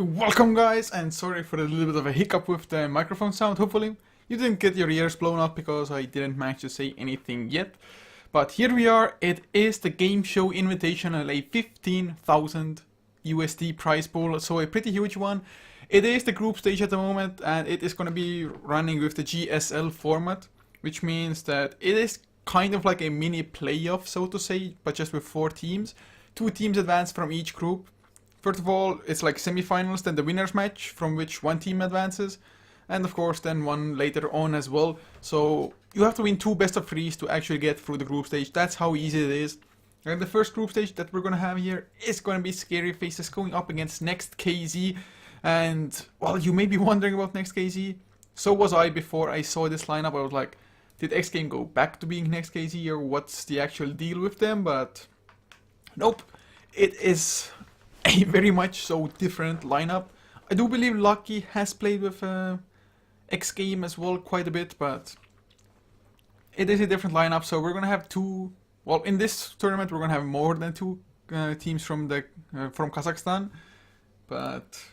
Welcome guys, and sorry for a little bit of a hiccup with the microphone sound. Hopefully you didn't get your ears blown up because I didn't manage to say anything yet. But here we are. It is the GameShow Invitational, a 15,000 USD prize pool, so a pretty huge one. It is the group stage at the moment, and it is going to be running with the GSL format, which means that it is kind of like a mini playoff, so to say, but just with 4 teams. 2 teams advance from each group. First of all, it's like semifinals, then the winners match, from which 1 team advances, and of course then one later on as well. So you have to win 2 best of 3s to actually get through the group stage. That's how easy it is. And the first group stage that we're gonna have here is gonna be Scary Faces going up against Next.kz. And well, you may be wondering about Next.kz. So was I before I saw this lineup. I was like, did X Game go back to being Next.kz, or what's the actual deal with them? But nope, it is a very much so different lineup. I do believe Lucky has played with X Game as well quite a bit, but it is a different lineup. So we're gonna have 2. Well, in this tournament we're gonna have more than 2 teams from the from Kazakhstan. But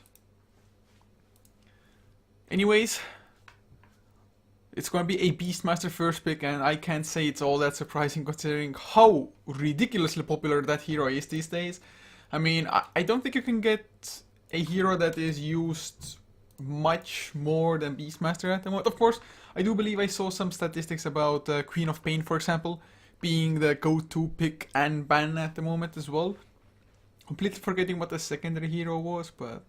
anyways, it's gonna be a Beastmaster first pick, and I can't say it's all that surprising considering how ridiculously popular that hero is these days. I mean, I don't think you can get a hero that is used much more than Beastmaster at the moment. Of course, I do believe I saw some statistics about Queen of Pain, for example, being the go-to pick and ban at the moment as well. Completely forgetting what the secondary hero was, but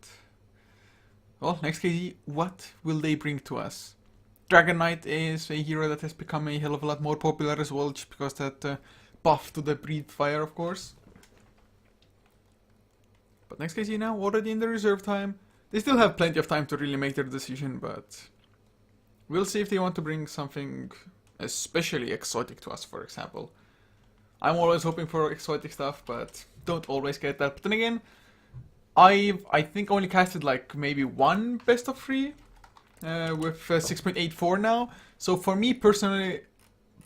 well, Next.kz, what will they bring to us? Dragon Knight is a hero that has become a hell of a lot more popular as well, just because that buff to the Breathe Fire, of course. But Next.kz now already in the reserve time. They still have plenty of time to really make their decision, but we'll see if they want to bring something especially exotic to us, for example. I'm always hoping for exotic stuff, but don't always get that. But then again, I think only casted like maybe 1 best of 3 with 6.84 now. So for me personally,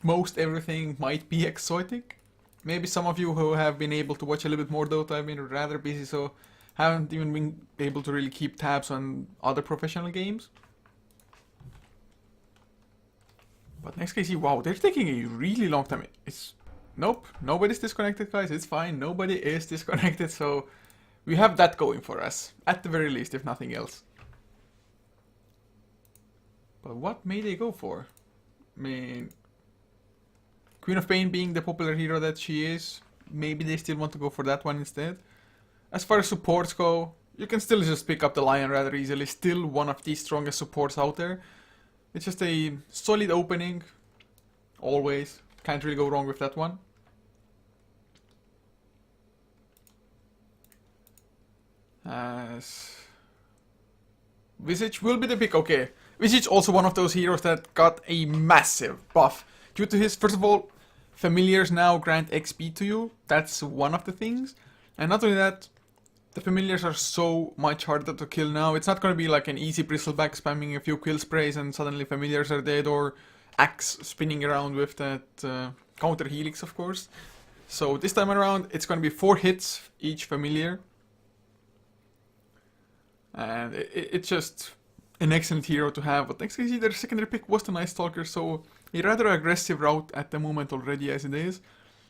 most everything might be exotic. Maybe some of you who have been able to watch a little bit more Dota have been rather busy, so haven't even been able to really keep tabs on other professional games. But Next.kz, wow, they're taking a really long time. Nope, nobody's disconnected, guys. It's fine, nobody is disconnected, so we have that going for us, at the very least, if nothing else. But what may they go for? I mean, Queen of Pain being the popular hero that she is, maybe they still want to go for that one instead. As far as supports go, you can still just pick up the Lion rather easily. Still one of the strongest supports out there. It's just a solid opening, always. Can't really go wrong with that one. As Visage will be the pick. Okay, Visage also one of those heroes that got a massive buff due to his, first of all, familiars now grant XP to you. That's one of the things. And not only that, the familiars are so much harder to kill now. It's not going to be like an easy bristleback spamming a few kill sprays and suddenly familiars are dead, or axe spinning around with that counter helix, of course. So this time around, it's going to be 4 hits each familiar. And it's just an excellent hero to have. But Next.kz, their secondary pick was the Night Stalker, so a rather aggressive route at the moment already as it is.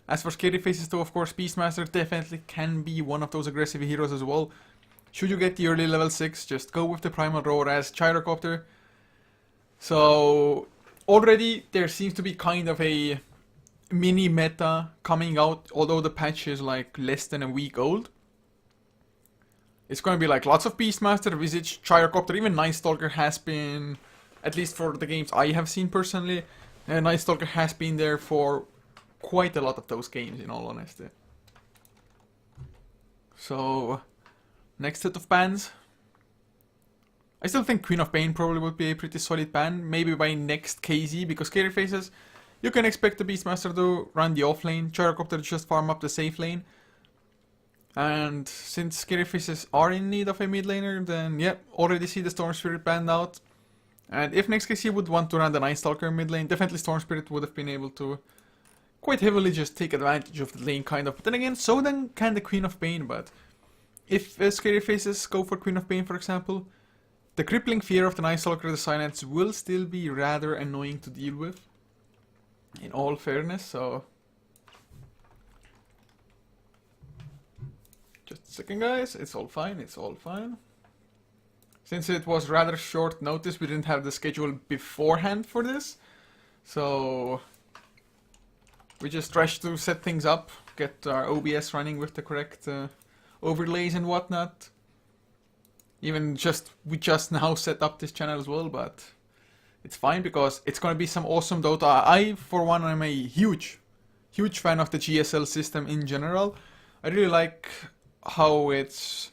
As for Scary Faces though, of course, Beastmaster definitely can be one of those aggressive heroes as well. Should you get the early level 6, just go with the Primal Roar as Gyrocopter. So already there seems to be kind of a mini meta coming out, although the patch is like less than a week old. It's going to be like lots of Beastmaster, Visage, Gyrocopter, even Night Stalker has been, at least for the games I have seen personally, Night Stalker has been there for quite a lot of those games, in all honesty. So, next set of bans. I still think Queen of Pain probably would be a pretty solid ban, maybe by Next.kz, because Scary Faces, you can expect the Beastmaster to run the off lane, Gyrocopter just farm up the safe lane. And since Scary Faces are in need of a mid laner, then yep, already see the Storm Spirit banned out. And if Next.kz would want to run the Night Stalker mid lane, definitely Storm Spirit would have been able to quite heavily just take advantage of the lane, kind of. But then again, so then can the Queen of Pain, but If Scary Faces go for Queen of Pain, for example, the crippling fear of the Night Stalker the Silence will still be rather annoying to deal with, in all fairness, so... Just a second, guys, it's all fine, it's all fine. Since it was rather short notice, we didn't have the schedule beforehand for this, so... We just rushed to set things up, get our OBS running with the correct overlays and whatnot. We just now set up this channel as well, but it's fine because it's gonna be some awesome Dota. I, for one, am a huge fan of the GSL system in general. I really like how it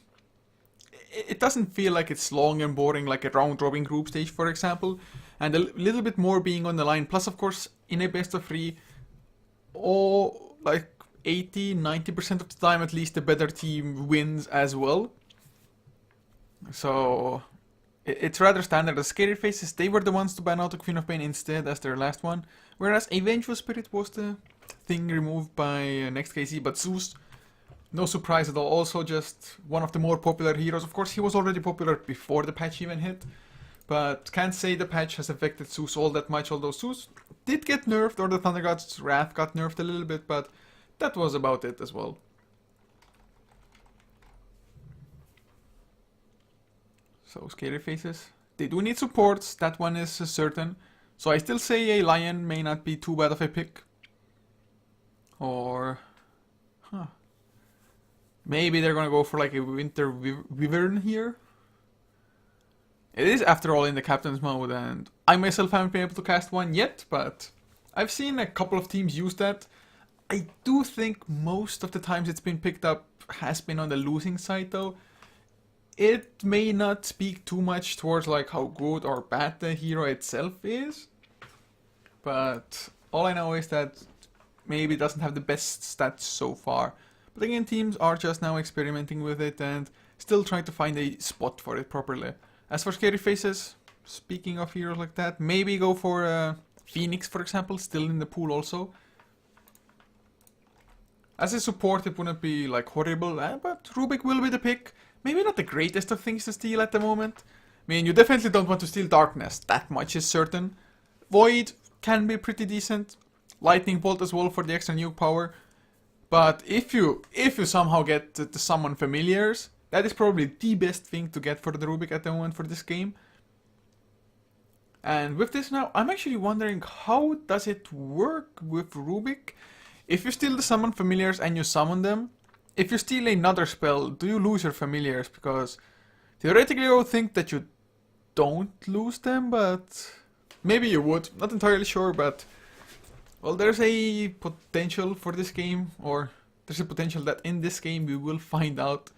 doesn't feel like it's long and boring like a round-robin group stage, for example, and a little bit more being on the line. Plus, of course, in a best of 3, or like 80-90% of the time at least, the better team wins as well. So it's rather standard. The Scary Faces, they were the ones to ban out the Queen of Pain instead as their last one, whereas a Vengeful Spirit was the thing removed by Next.kz. But Zeus, no surprise at all, also just one of the more popular heroes. Of course, he was already popular before the patch even hit, but can't say the patch has affected Zeus all that much, although Zeus did get nerfed, or the Thunder God's Wrath got nerfed a little bit, but that was about it as well. So, Scary Faces, they do need supports, that one is certain. So I still say a Lion may not be too bad of a pick. Or... maybe they're gonna go for like a Winter Wyvern here. It is, after all, in the Captain's mode, and I myself haven't been able to cast one yet, but I've seen a couple of teams use that. I do think most of the times it's been picked up has been on the losing side, though. It may not speak too much towards like how good or bad the hero itself is, but all I know is that maybe it doesn't have the best stats so far. But again, teams are just now experimenting with it and still trying to find a spot for it properly. As for Scary Faces, speaking of heroes like that, maybe go for Phoenix, for example, still in the pool also. As a support, it wouldn't be like horrible, but Rubik will be the pick. Maybe not the greatest of things to steal at the moment. I mean, you definitely don't want to steal Darkness, that much is certain. Void can be pretty decent. Lightning Bolt as well for the extra nuke power. But if you somehow get to summon familiars, that is probably the best thing to get for the Rubik at the moment for this game. And with this now, I'm actually wondering how does it work with Rubik? If you steal the summon familiars and you summon them, if you steal another spell, do you lose your familiars? Because theoretically I would think that you don't lose them, but maybe you would. Not entirely sure, but well, there's a potential for this game, or there's a potential that in this game we will find out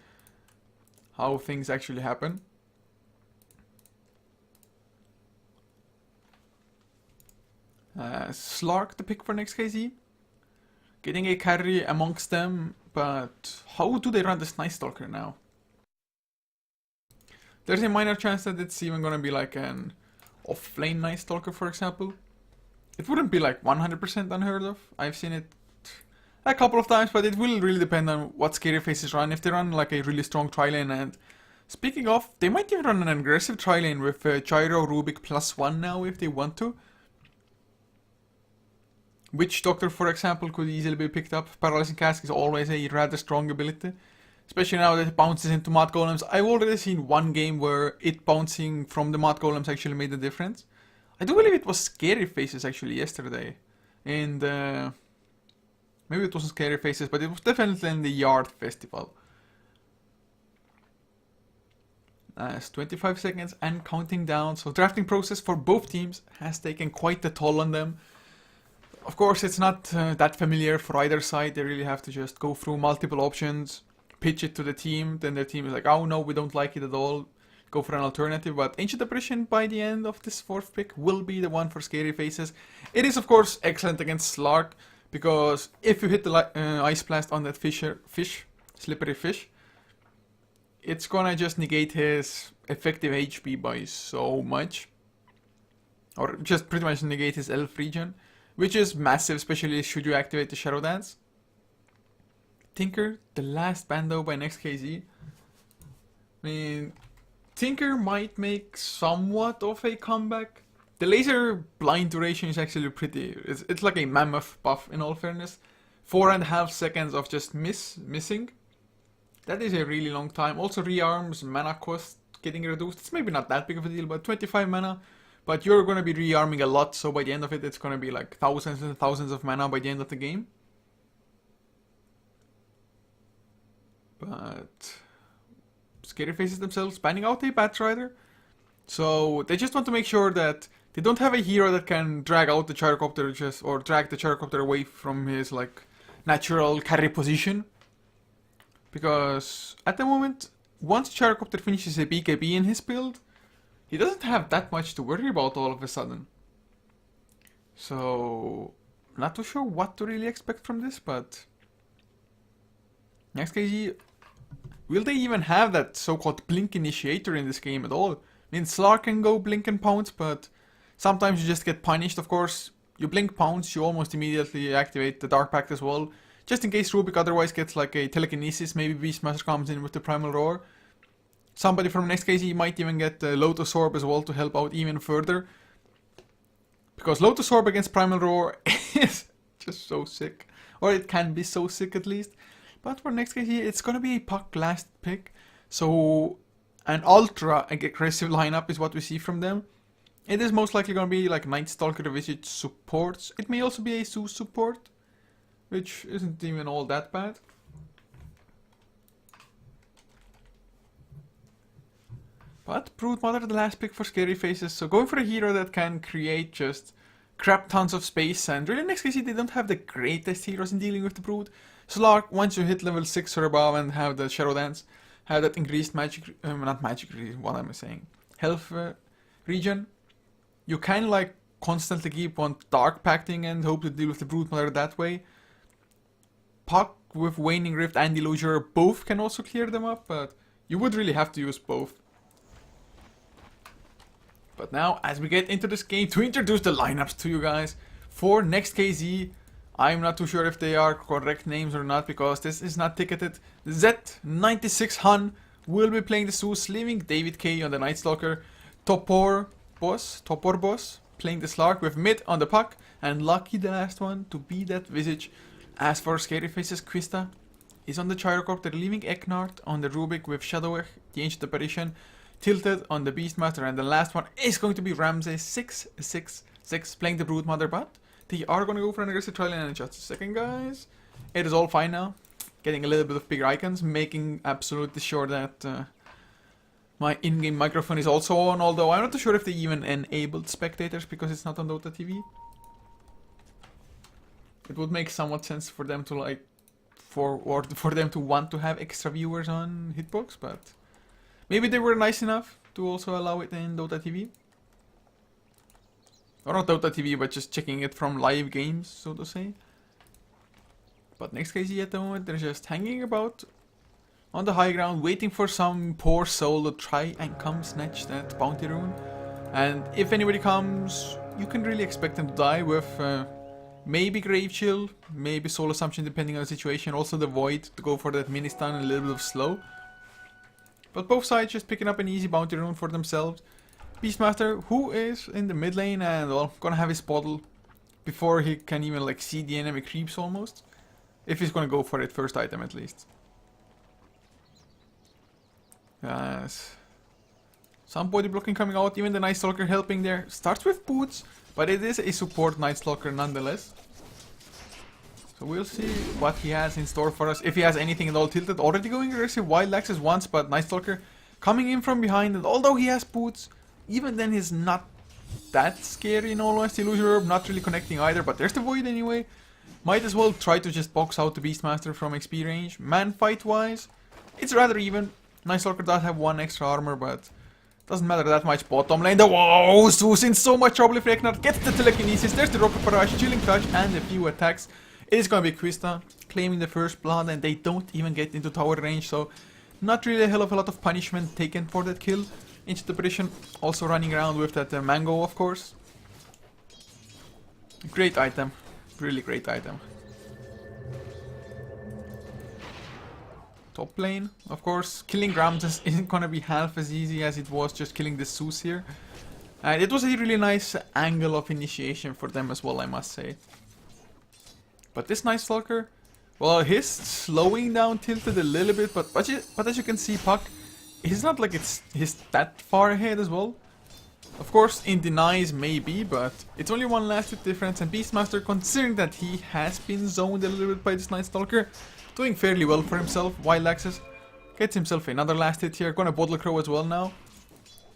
how things actually happen. Slark the pick for Next.kz. Getting a carry amongst them, but how do they run this Night Stalker now? There's a minor chance that it's even gonna be like an off-lane Night Stalker, for example. It wouldn't be like 100% unheard of. I've seen it a couple of times, but it will really depend on what Scary Faces run. If they run like a really strong tri-lane, and speaking of, they might even run an aggressive tri-lane with Gyro, Rubik +1 now if they want to. Witch Doctor, for example, could easily be picked up. Paralyzing Cask is always a rather strong ability, especially now that it bounces into Mud Golems. I've already seen one game where it bouncing from the Mud Golems actually made a difference. I do believe it was Scary Faces actually yesterday, and maybe it wasn't Scary Faces, but it was definitely in the Yard Festival. It's 25 seconds and counting down, so drafting process for both teams has taken quite a toll on them. Of course, it's not that familiar for either side. They really have to just go through multiple options, pitch it to the team, then their team is like, oh no, we don't like it at all, go for an alternative. But Ancient Apparition, by the end of this fourth pick, will be the one for Scary Faces. It is, of course, excellent against Slark, because if you hit the Ice Blast on that slippery fish, it's gonna just negate his effective HP by so much. Or just pretty much negate his elf regen, which is massive, especially should you activate the Shadow Dance. Tinker, the last bando by Next.kz. I mean, Tinker might make somewhat of a comeback. The laser blind duration is actually pretty... It's like a mammoth buff in all fairness. 4.5 seconds of just missing. That is a really long time. Also rearms, mana cost getting reduced. It's maybe not that big of a deal, but 25 mana. But you're going to be rearming a lot, so by the end of it, it's going to be like thousands and thousands of mana by the end of the game. But Scary Faces themselves banning out a Batrider. So they just want to make sure that they don't have a hero that can drag out the Gyrocopter or drag the Gyrocopter away from his like natural carry position. Because at the moment, once Gyrocopter finishes a BKB in his build, he doesn't have that much to worry about all of a sudden. So, not too sure what to really expect from this, but Next.kz, will they even have that so-called blink initiator in this game at all? I mean, Slark can go blink and pounce, but sometimes you just get punished, of course. You blink pounce, you almost immediately activate the Dark Pact as well. Just in case Rubik otherwise gets like a telekinesis, maybe Beastmaster comes in with the Primal Roar. Somebody from Next.kz might even get Lotus Orb as well to help out even further. Because Lotus Orb against Primal Roar is just so sick. Or it can be so sick at least. But for Next.kz, it's gonna be a Puck last pick. So an ultra aggressive lineup is what we see from them. It is most likely gonna be like Night Stalker Visit supports. It may also be a Zeus support, which isn't even all that bad. But Broodmother, the last pick for Scary Faces, so going for a hero that can create just crap tons of space, and really Next.kz, they don't have the greatest heroes in dealing with the Brood. Slark, once you hit level 6 or above and have the Shadow Dance, have that increased magic, not magic, what am I saying, health regen, you can like constantly keep on Dark Pacting and hope to deal with the Broodmother that way. Puck with Waning Rift and Deluger both can also clear them up, but you would really have to use both. But now, as we get into this game, to introduce the lineups to you guys, for Next.kz, I'm not too sure if they are correct names or not, because this is not ticketed. Z96 Han will be playing the Zeus, leaving David K on the Night Stalker, Topor Boss, playing the Slark with Mid on the Puck, and Lucky, the last one, to be that Visage. As for Scary Faces, Quista is on the Gyrocopter, leaving Eknard on the Rubik with Shadowech, the Ancient Apparition, Tilted on the Beastmaster, and the last one is going to be Ramsey 666 playing the Broodmother, but they are going to go for an aggressive trial in just a second, guys. It is all fine now. Getting a little bit of bigger icons, making absolutely sure that my in-game microphone is also on, although I'm not too sure if they even enabled spectators because it's not on Dota TV. It would make somewhat sense for them to like, for them to want to have extra viewers on Hitbox, but maybe they were nice enough to also allow it in Dota TV. Or not Dota TV, but just checking it from live games, so to say. But Next.kz at the moment, they're just hanging about on the high ground, waiting for some poor soul to try and come snatch that bounty rune. And if anybody comes, you can really expect them to die with maybe Grave Chill, maybe Soul Assumption depending on the situation. Also the Void to go for that mini stun and a little bit of slow. But both sides just picking up an easy bounty rune for themselves. Beastmaster, who is in the mid lane and, well, gonna have his bottle before he can even like see the enemy creeps almost. If he's gonna go for it first item at least. Yes. Some body blocking coming out, even the Night Stalker helping there. Starts with boots, but it is a support Night Stalker nonetheless. So we'll see what he has in store for us. If he has anything at all. Tilted, already going aggressive, Wild Axis once, but Night Stalker coming in from behind. And although he has boots, even then he's not that scary in all honesty. Illusion Orb not really connecting either, but there's the Void anyway. Might as well try to just box out the Beastmaster from XP range. Man fight wise, it's rather even. Night Stalker does have one extra armor, but doesn't matter that much. Bottom lane, the whoa, Zeus in so much trouble if Eknard gets the telekinesis. There's the Rocket Barrage, Chilling Touch, and a few attacks. It is gonna be Quista claiming the first blood, and they don't even get into tower range, so not really a hell of a lot of punishment taken for that kill. Ancient Apparition also running around with that mango, of course. Great item, really great item. Top lane, of course, killing Ramses isn't gonna be half as easy as it was just killing the Zeus here. And it was a really nice angle of initiation for them as well, I must say. But this Night Stalker, well, he's slowing down Tilted a little bit, but as you can see, Puck, he's not like he's that far ahead as well. Of course, in denies maybe, but it's only one last hit difference, and Beastmaster, considering that he has been zoned a little bit by this Night Stalker, doing fairly well for himself. Wild Axis gets himself another last hit here, gonna Bottle Crow as well now.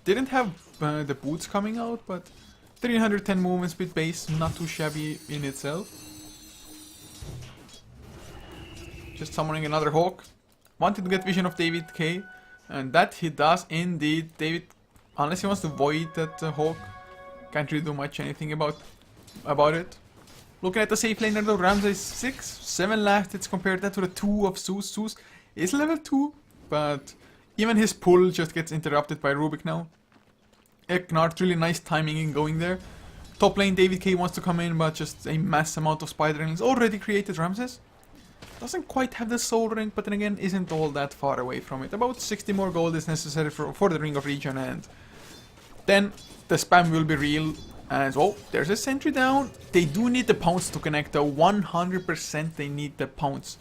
Didn't have the boots coming out, but 310 movement speed base, not too shabby in itself. Just summoning another Hawk. Wanted to get vision of David K, and that he does indeed. David, unless he wants to void that Hawk, can't really do much anything about it. Looking at the safe laner though, Ramses 6, 7 last hits, compared that to the 2 of Zeus. Zeus is level 2, but even his pull just gets interrupted by Rubik now. Eknart, really nice timing in going there. Top lane, David K wants to come in, but just a mass amount of spiderlings already created. Ramses doesn't quite have the soul ring, but then again isn't all that far away from it. About 60 more gold is necessary for the Ring of Regen, and then the spam will be real. As well, there's a sentry down. They do need the pounce to connect though. 100% they need the pounce.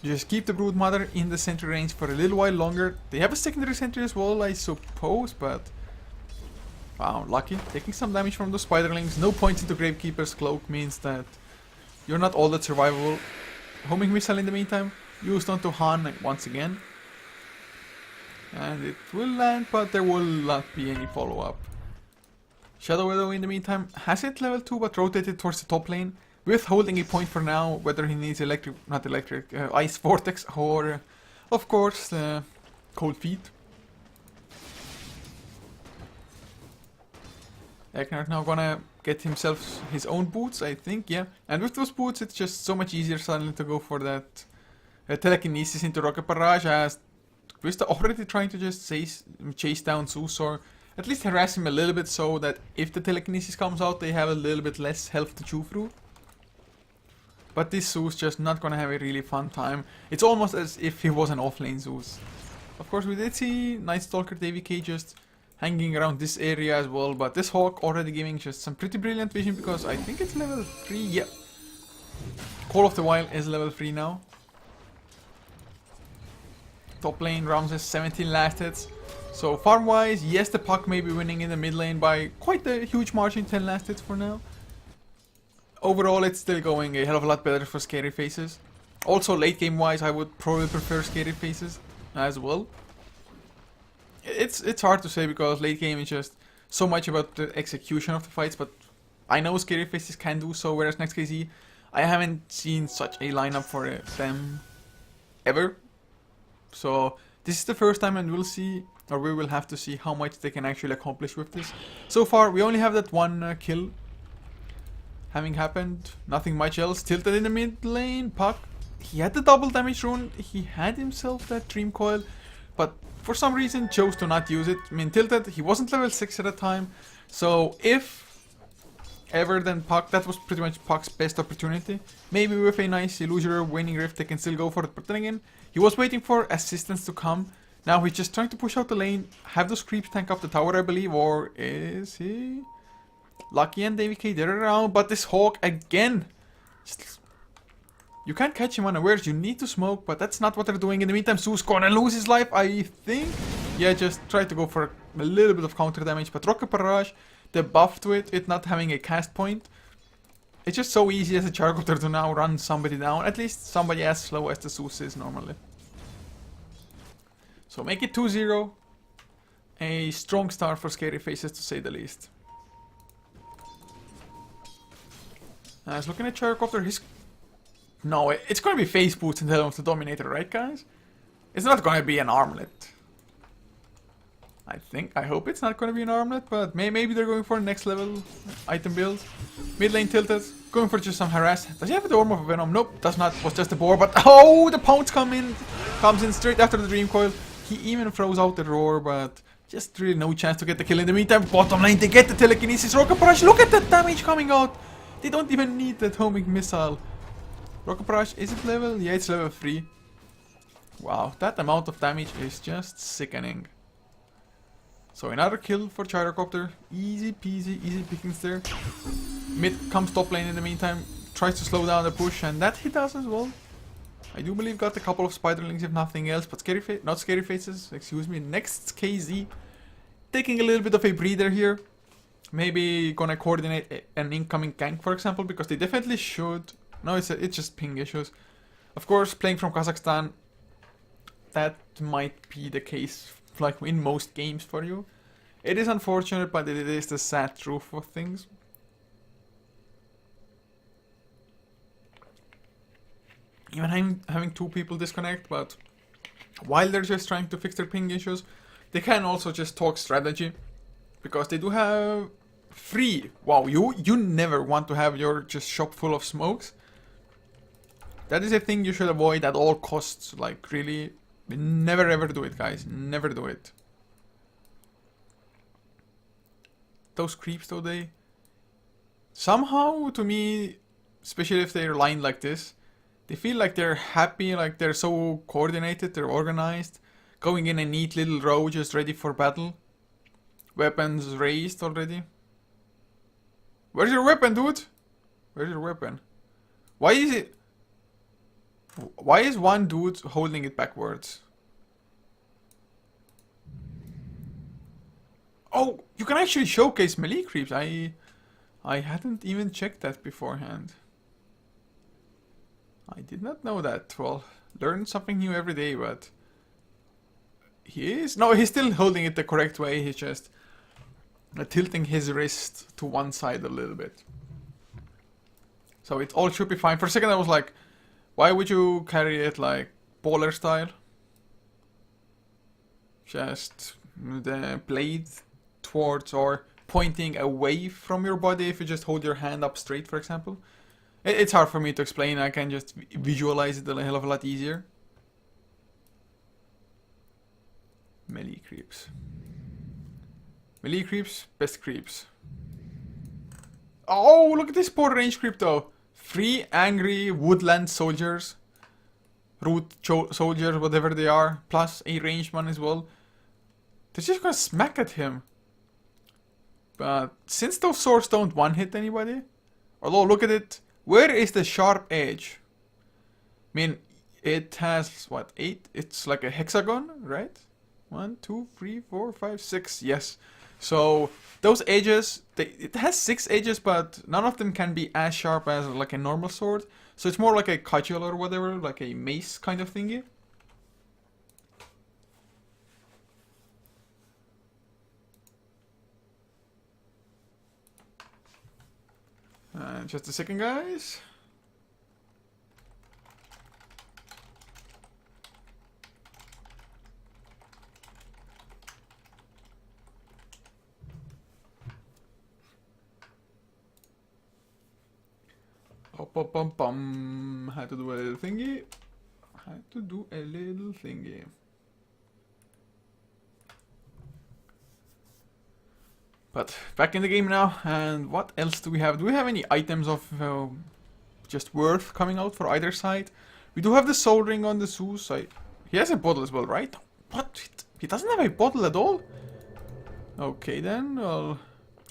Just keep the Broodmother in the sentry range for a little while longer. They have a secondary sentry as well, I suppose, but wow, lucky. Taking some damage from those spiderlings. No points into Gravekeeper's Cloak means that you're not all that survivable. Homing Missile in the meantime, used onto Han once again. And it will land, but there will not be any follow-up. Shadow Widow in the meantime has it level 2, but rotated towards the top lane, with holding a point for now, whether he needs Ice Vortex, or of course Cold Feet. Eknart now gonna get himself his own boots, I think, yeah. And with those boots, it's just so much easier suddenly to go for that telekinesis into Rocket Barrage, as Twista already trying to just chase down Zeus, or at least harass him a little bit, so that if the telekinesis comes out, they have a little bit less health to chew through. But this Zeus just not gonna have a really fun time. It's almost as if he was an offlane Zeus. Of course, we did see Night Stalker DVK just hanging around this area as well, but this Hawk already giving just some pretty brilliant vision, because I think it's level 3, yeah. Call of the Wild is level 3 now. Top lane, Ramses 17 last hits. So farm wise, yes, the Puck may be winning in the mid lane by quite a huge margin, 10 last hits for now. Overall, it's still going a hell of a lot better for Scary Faces. Also, late game wise, I would probably prefer Scary Faces as well. It's hard to say, because late game is just so much about the execution of the fights, but I know Scary Faces can do so, whereas Next.kz, I haven't seen such a lineup for them ever. So this is the first time, and we'll see, or we will have to see how much they can actually accomplish with this. So far, we only have that one kill having happened, nothing much else. Tilted in the mid lane, Puck, he had the double damage rune, he had himself that Dream Coil, but for some reason chose to not use it. I mean, Tilted, he wasn't level 6 at the time, so if ever, then Puck, that was pretty much Puck's best opportunity. Maybe with a nice Illusory Winning Rift they can still go for it, but then again, he was waiting for assistance to come. Now he's just trying to push out the lane, have those creeps tank up the tower, I believe, or is he? Lucky and DVK, they're around, but this Hawk again, you can't catch him unawares, you need to smoke, but that's not what they're doing. In the meantime, Zeus gonna lose his life, I think. Yeah, just try to go for a little bit of counter damage, but Rocket Barrage, the buff to it not having a cast point, it's just so easy as a Chargoter to now run somebody down, at least somebody as slow as the Zeus is normally. So make it 2-0, a strong start for Scary Faces to say the least. I was looking at Chargoter, no, it's gonna be face boots instead of the Dominator, right guys? It's not gonna be an armlet. I hope it's not gonna be an armlet, but maybe they're going for a next level item build. Mid lane Tilted, going for just some harass. Does he have the Orb of Venom? Nope, does not, was just the boar, but oh, the pounce comes in straight after the Dream Coil. He even throws out the roar, but just really no chance to get the kill. In the meantime, bottom lane, they get the telekinesis. Rocket Barrage, look at that damage coming out. They don't even need that homing missile. Rocket Barrage, is it level? Yeah, it's level 3. Wow, that amount of damage is just sickening. So another kill for Gyrocopter. Easy peasy, easy pickings there. Mid comes top lane in the meantime. Tries to slow down the push, and that he does as well. I do believe got a couple of spiderlings if nothing else, but not scary faces, excuse me. Next.kz taking a little bit of a breather here. Maybe gonna coordinate an incoming gank, for example, because they definitely should. No, it's just ping issues. Of course, playing from Kazakhstan, that might be the case, like in most games for you. It is unfortunate, but it is the sad truth of things. Even having two people disconnect, but while they're just trying to fix their ping issues, they can also just talk strategy, because they do have free. Wow, you never want to have your just shop full of smokes. That is a thing you should avoid at all costs. Like really, never ever do it, guys. Never do it. Those creeps though, they somehow, to me, especially if they're lined like this, they feel like they're happy, like they're so coordinated, they're organized, going in a neat little row just ready for battle. Weapons raised already. Where's your weapon, dude? Where's your weapon? Why is one dude holding it backwards? Oh, you can actually showcase melee creeps. I hadn't even checked that beforehand. I did not know that. Well, learn something new every day, but he's still holding it the correct way. He's just tilting his wrist to one side a little bit. So it all should be fine. For a second I was like, why would you carry it like baller style? Just the blade towards or pointing away from your body if you just hold your hand up straight, for example. It's hard for me to explain. I can just visualize it a hell of a lot easier. Melee creeps. Melee creeps, best creeps. Oh, look at this poor range creep though. 3 angry woodland soldiers. Root soldiers, whatever they are. Plus a ranged one as well. They're just gonna smack at him. But since those swords don't one-hit anybody. Although, look at it. Where is the sharp edge? I mean, it has, what, 8? It's like a hexagon, right? 1, 2, 3, 4, 5, 6, yes. So, those edges, it has 6 edges, but none of them can be as sharp as like a normal sword. So it's more like a cudgel or whatever, like a mace kind of thingy. Just a second, guys. Had to do a little thingy. But back in the game now, and what else do we have? Do we have any items of just worth coming out for either side? We do have the soul ring on the Zeus. He has a bottle as well, right? What? He doesn't have a bottle at all? Okay then, well...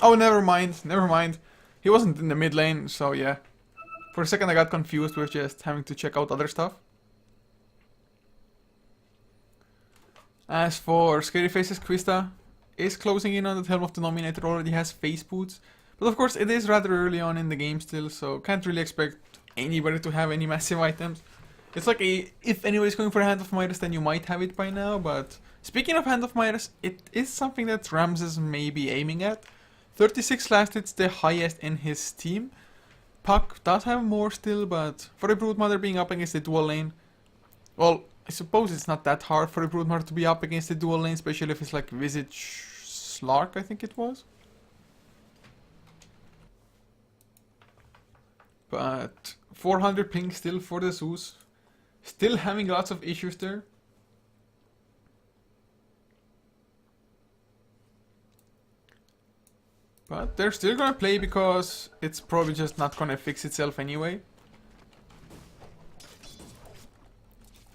Oh, never mind. He wasn't in the mid lane, so yeah. For a second I got confused with just having to check out other stuff. As for Scary Faces, Quista is closing in on the Helm of the Nominator, already has face boots. But of course it is rather early on in the game still, so can't really expect anybody to have any massive items. It's like if anybody's going for a Hand of Midas, then you might have it by now, but speaking of Hand of Midas, it is something that Ramses may be aiming at. 36 last hits, the highest in his team. Puck does have more still, but for a Broodmother being up against the dual lane, well, I suppose it's not that hard for a Broodmother to be up against the dual lane, especially if it's like Visage Slark, I think it was. But 400 ping still for the Zeus. Still having lots of issues there. But they're still gonna play because it's probably just not gonna fix itself anyway.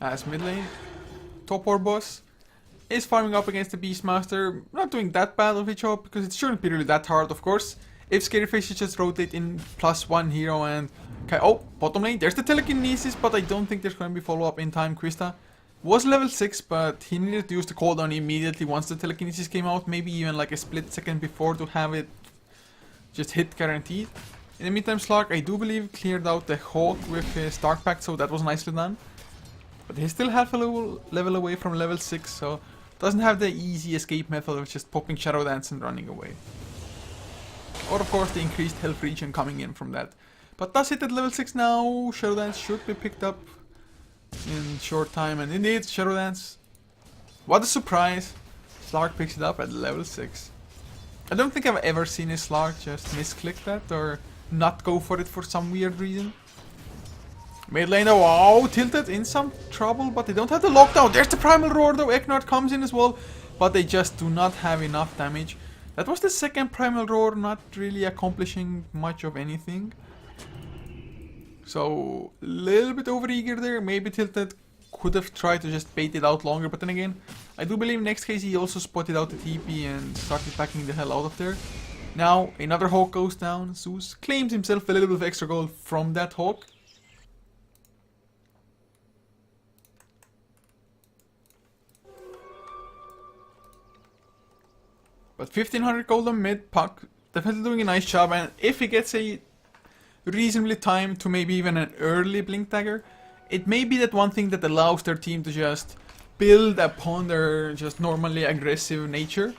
As mid lane. top 4 boss is farming up against the Beastmaster. Not doing that bad of a job because it shouldn't be really that hard, of course. If Scaryface just rotate in +1 hero and... Okay, oh, bottom lane, there's the telekinesis, but I don't think there's going to be follow-up in time. Quista was level 6, but he needed to use the cooldown immediately once the telekinesis came out. Maybe even like a split second before to have it just hit guaranteed. In the meantime, Slark, I do believe, cleared out the Hawk with his Dark Pact, so that was nicely done. But he's still half a level away from level 6, so doesn't have the easy escape method of just popping Shadow Dance and running away. Or of course the increased health regen coming in from that. But does hit at level 6 now. Shadow Dance should be picked up in short time, and indeed, Shadow Dance. What a surprise! Slark picks it up at level 6. I don't think I've ever seen a Slark just misclick that or not go for it for some weird reason. Mid laner, wow, tilted in some trouble, but they don't have the lockdown. There's the Primal Roar though, Eknard comes in as well, but they just do not have enough damage. That was the second Primal Roar, not really accomplishing much of anything. So, a little bit overeager there, maybe tilted. Could have tried to just bait it out longer, but then again, I do believe Next.kz also spotted out the TP and started backing the hell out of there. Now, another Hawk goes down. Zeus claims himself a little bit of extra gold from that Hawk. But 1500 gold on mid, Puck definitely doing a nice job, and if he gets a reasonably timed to maybe even an early Blink Dagger, it may be that one thing that allows their team to just build upon their just normally aggressive nature.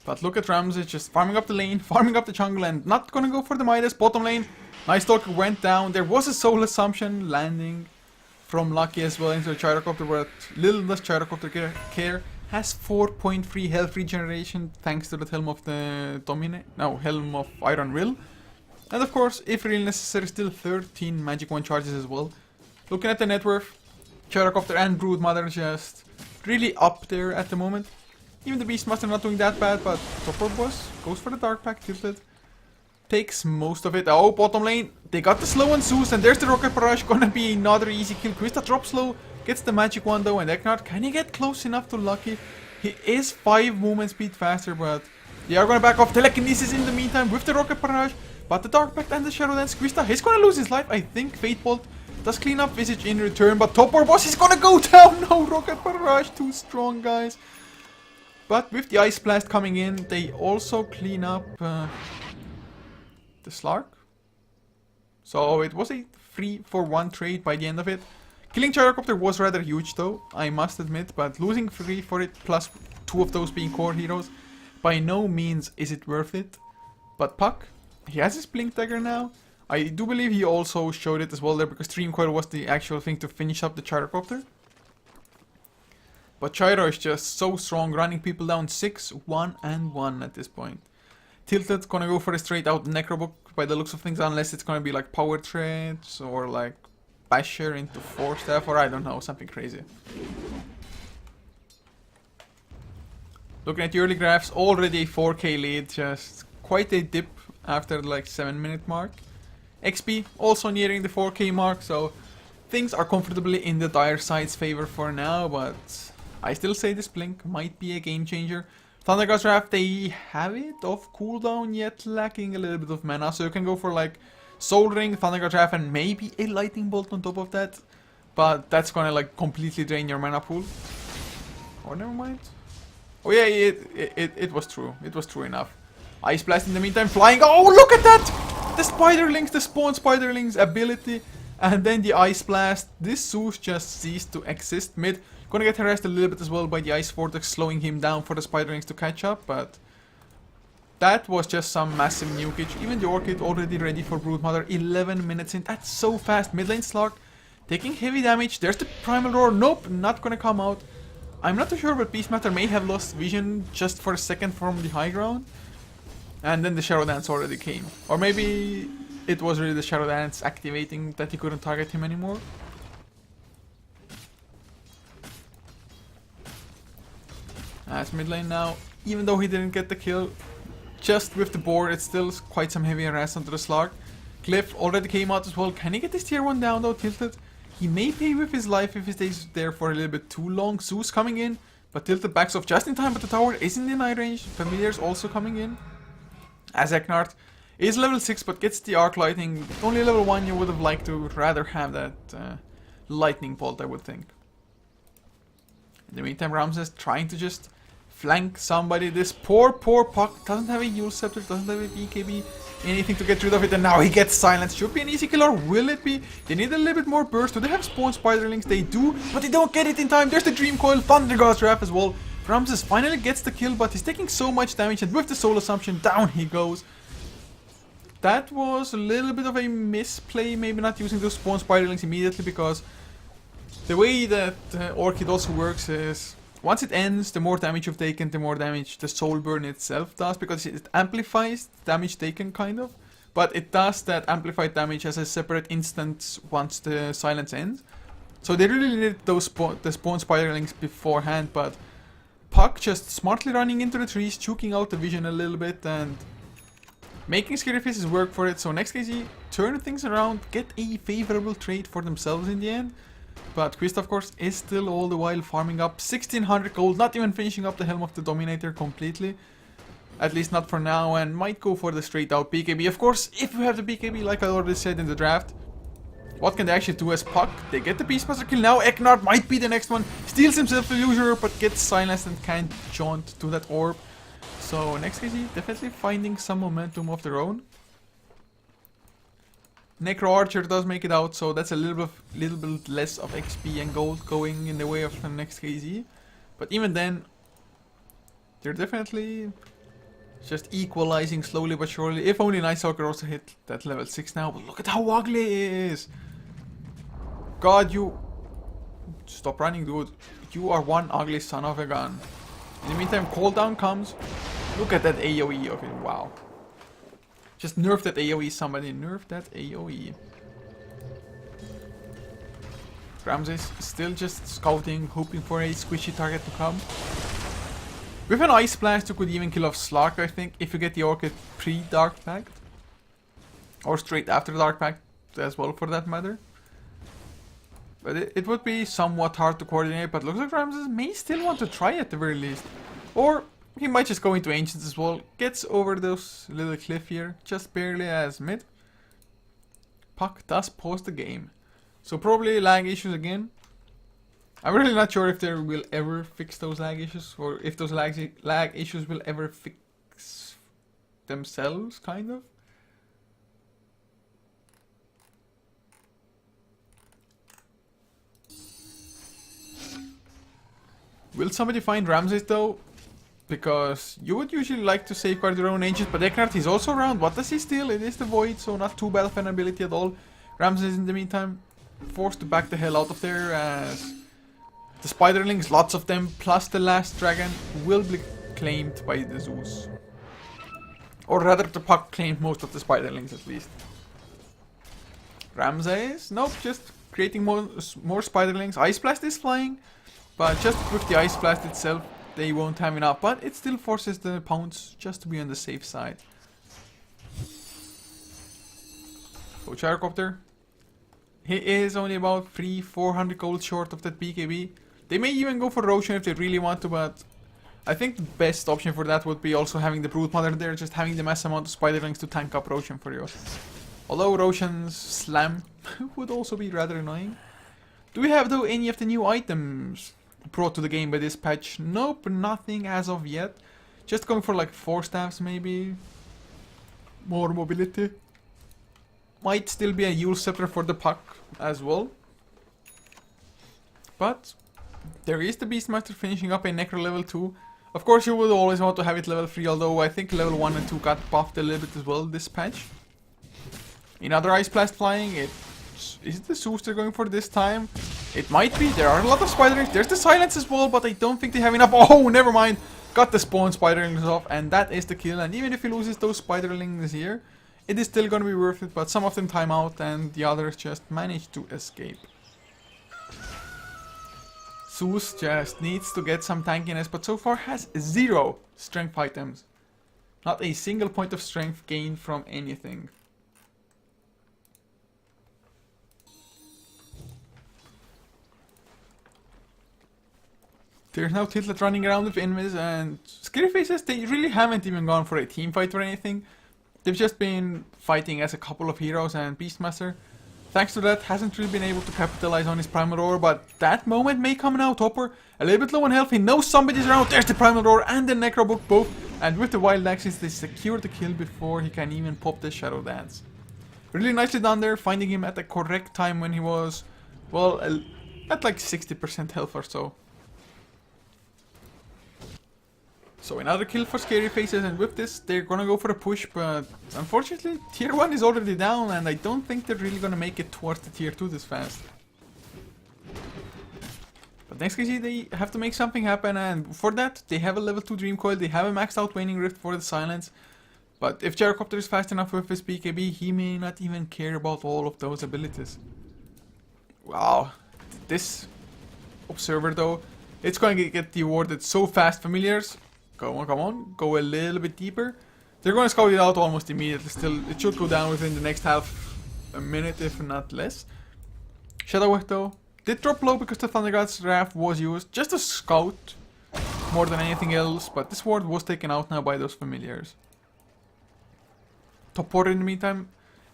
But look at Ramsey just farming up the lane, farming up the jungle, and not gonna go for the Midas. Bottom lane, Night Stalker went down. There was a Soul Assumption landing from Lucky as well into the Gyrocopter, but little does Gyrocopter care. Has 4.3 health regeneration thanks to the Helm of the Helm of Iron Will. And of course, if really necessary, still 13 Magic Wand charges as well. Looking at the net worth, Gyrocopter and Broodmother just really up there at the moment. Even the Beastmaster not doing that bad, but Topper Boss goes for the Dark Pact, tilted. Takes most of it. Oh, bottom lane, they got the slow on Zeus, and there's the Rocket Barrage, gonna be another easy kill. Quista drops slow, gets the Magic Wand though, and Eknard, can he get close enough to Lucky? He is 5 movement speed faster, but they are gonna back off. Telekinesis in the meantime with the Rocket Barrage, but the Dark Pact and the Shadow Dance. Quista, he's gonna lose his life. I think Fate Bolt does clean up Visage in return, but Topper Boss is gonna go down. No, Rocket Barrage, too strong, guys. But with the Ice Blast coming in, they also clean up the Slark. So it was a 3-for-1 trade by the end of it. Killing Gyrocopter was rather huge though, I must admit, but losing 3 for it, plus 2 of those being core heroes, by no means is it worth it. But Puck, he has his Blink Dagger now. I do believe he also showed it as well there, because Stream Coil was the actual thing to finish up the Gyrocopter. But Gyro is just so strong, running people down 6-1-1 at this point. Tilted's gonna go for a straight out Necrobook by the looks of things, unless it's gonna be like Power Treads or like Basher into 4-staff, or I don't know, something crazy. Looking at the early graphs, already a 4k lead, just quite a dip after like 7-minute mark. XP also nearing the 4k mark, so things are comfortably in the Dire side's favor for now, but I still say this Blink might be a game changer. Thundergod's Wrath, they have it off cooldown, yet lacking a little bit of mana, so you can go for like Soul Ring, Thundergod's Wrath, and maybe a Lightning Bolt on top of that. But that's gonna like completely drain your mana pool. Or never mind. Oh yeah, it was true. It was true enough. Ice Blast in the meantime, flying. Oh, look at that! The Spiderlings, the Spawn Spiderlings ability. And then the Ice Blast. This Zeus just ceased to exist mid. Gonna get harassed a little bit as well by the Ice Vortex, slowing him down for the Spiderlings to catch up, but that was just some massive nukage. Even the Orchid already ready for Broodmother, 11 minutes in. That's so fast. Mid lane Slark taking heavy damage. There's the Primal Roar. Nope, not gonna come out. I'm not too sure, but Beastmaster may have lost vision just for a second from the high ground. And then the Shadow Dance already came. Or maybe it was really the Shadow Dance activating that he couldn't target him anymore. As mid lane now, even though he didn't get the kill, just with the board, it's still quite some heavy harass onto the Slark. Cliff already came out as well. Can he get this tier 1 down though, Tilted? He may pay with his life if he stays there for a little bit too long. Zeus coming in, but Tilted backs off just in time, but the tower isn't in eye range. Familiar's also coming in. As Eknard is level 6, but gets the arc lightning. Only level 1, you would have liked to rather have that lightning bolt, I would think. In the meantime, Ramses trying to just flank somebody. This poor Puck doesn't have a Yule Scepter, doesn't have a BKB, anything to get rid of it, and now he gets silenced. Should be an easy kill, or will it be? They need a little bit more burst. Do they have spawn spiderlings? They do, but they don't get it in time. There's the Dream Coil, Thunder God's Wrath as well. Ramses finally gets the kill, but he's taking so much damage, and with the Soul Assumption, down he goes. That was a little bit of a misplay, maybe not using those spawn spiderlings immediately, because the way that Orchid also works is once it ends, the more damage you've taken, the more damage the soul burn itself does, because it amplifies damage taken, kind of. But it does that amplified damage as a separate instance once the silence ends. So they really needed those the spawn spiderlings beforehand, but Puck just smartly running into the trees, choking out the vision a little bit, and making Scary Faces work for it. So Next.kz turn things around, get a favorable trade for themselves in the end. But Quist, of course, is still all the while farming up 1600 gold, not even finishing up the Helm of the Dominator completely. At least not for now, and might go for the straight out BKB. Of course, if you have the BKB, like I already said in the draft, what can they actually do as Puck? They get the Beastmaster kill now. Eknard might be the next one. Steals himself a Usurer, but gets silenced and can't jaunt to that orb. So Next.kz definitely finding some momentum of their own. Necro Archer does make it out, so that's a little bit less of XP and gold going in the way of Next.kz. But even then, they're definitely just equalizing slowly but surely. If only Night Stalker also hit that level 6 now. But look at how ugly it is. God, you... Stop running, dude. You are one ugly son of a gun. In the meantime, cooldown comes. Look at that AoE of it. Wow. Just nerf that AoE, somebody. Nerf that AoE. Ramses still just scouting, hoping for a squishy target to come. With an Ice Blast, you could even kill off Slark, I think, if you get the Orchid pre-Dark Pact. Or straight after Dark Pact as well, for that matter. But it would be somewhat hard to coordinate, but looks like Ramses may still want to try at the very least. Or he might just go into Ancients as well. Gets over those little cliff here, just barely as mid. Puck does pause the game. So probably lag issues again. I'm really not sure if they will ever fix those lag issues, or if those lag issues will ever fix themselves, kind of. Will somebody find Ramses though? Because you would usually like to safeguard your own Ancients, but Eknard is also around. What does he steal? It is the Void, so not too bad of an ability at all. Ramses in the meantime forced to back the hell out of there, as the Spiderlings, lots of them, plus the last dragon, will be claimed by the Zeus. Or rather, the Puck claimed most of the Spiderlings at least. Ramses? Nope, just creating more Spiderlings. Ice Blast is flying, but just with the Ice Blast itself, they won't have enough. But it still forces the Pounce just to be on the safe side. So Gyrocopter. He is only about 300-400 gold short of that BKB. They may even go for Roshan if they really want to, but I think the best option for that would be also having the Broodmother there, just having the mass amount of Spiderlings to tank up Roshan for you. Although Roshan's Slam would also be rather annoying. Do we have though any of the new items brought to the game by this patch? Nope, nothing as of yet. Just going for like 4 staffs maybe. More mobility. Might still be a Yule Scepter for the Puck as well. But there is the Beastmaster finishing up a Necro level 2. Of course you would always want to have it level 3, although I think level 1 and 2 got buffed a little bit as well this patch. Another Ice Blast flying. Is it the Zeus they're going for this time? It might be. There are a lot of Spiderlings. There's the Silence as well, but I don't think they have enough. Oh, never mind. Got the spawn Spiderlings off, and that is the kill. And even if he loses those Spiderlings here, it is still going to be worth it, but some of them time out and the others just manage to escape. Zeus just needs to get some tankiness, but so far has 0 strength items. Not a single point of strength gained from anything. There's now Tilted running around with Invis, and Scary Faces, they really haven't even gone for a team fight or anything. They've just been fighting as a couple of heroes, and Beastmaster, thanks to that, hasn't really been able to capitalize on his Primal Roar, but that moment may come now. Topper, a little bit low on health, he knows somebody's around. There's the Primal Roar and the Necrobook both, and with the Wild Axes, they secure the kill before he can even pop the Shadow Dance. Really nicely done there, finding him at the correct time when he was, well, at like 60% health or so. So another kill for Scary Faces, and with this they're gonna go for a push, but unfortunately tier 1 is already down, and I don't think they're really gonna make it towards the tier 2 this fast. But Next.kz, they have to make something happen, and for that they have a level 2 Dream Coil, they have a maxed out Waning Rift for the silence. But if Gyrocopter is fast enough with his BKB, he may not even care about all of those abilities. Wow, this Observer though, it's going to get awarded so fast. Familiars, come on, go a little bit deeper. They're going to scout it out almost immediately. Still, it should go down within the next half a minute, if not less. Shadow Wave though did drop low because the Thunder God's Wrath was used just to scout more than anything else, but this ward was taken out now by those familiars. Topor in the meantime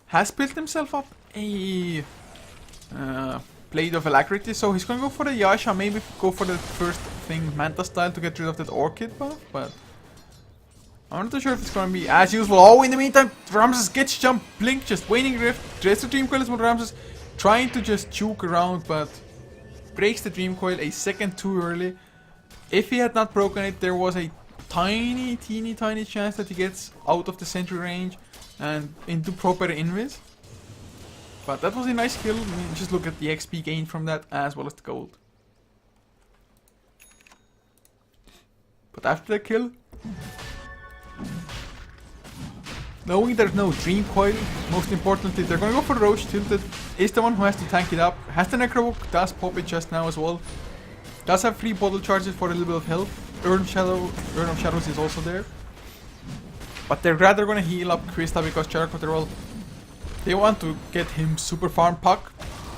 has built himself up a Blade of Alacrity, so he's gonna go for the Yasha, maybe go for the first thing Manta style to get rid of that Orchid buff, but I'm not too sure if it's gonna be as useful. Oh, in the meantime, Ramses gets jump, Blink, just Waning Rift, draws the Dream Coil as well. Ramses trying to just juke around, but breaks the Dream Coil a second too early. If he had not broken it, there was a teeny chance that he gets out of the sentry range and into proper invis. But that was a nice kill. I mean, just look at the XP gain from that as well as the gold. But after the kill, knowing there's no Dream Coil, most importantly, they're gonna go for Roche. Tilted is the one who has to tank it up. Has the Necrobook, does pop it just now as well. Does have 3 bottle charges for a little bit of health. Urn of Shadows is also there. But they're rather gonna heal up Krista because Gyrocopter, well, they want to get him super farm Puck,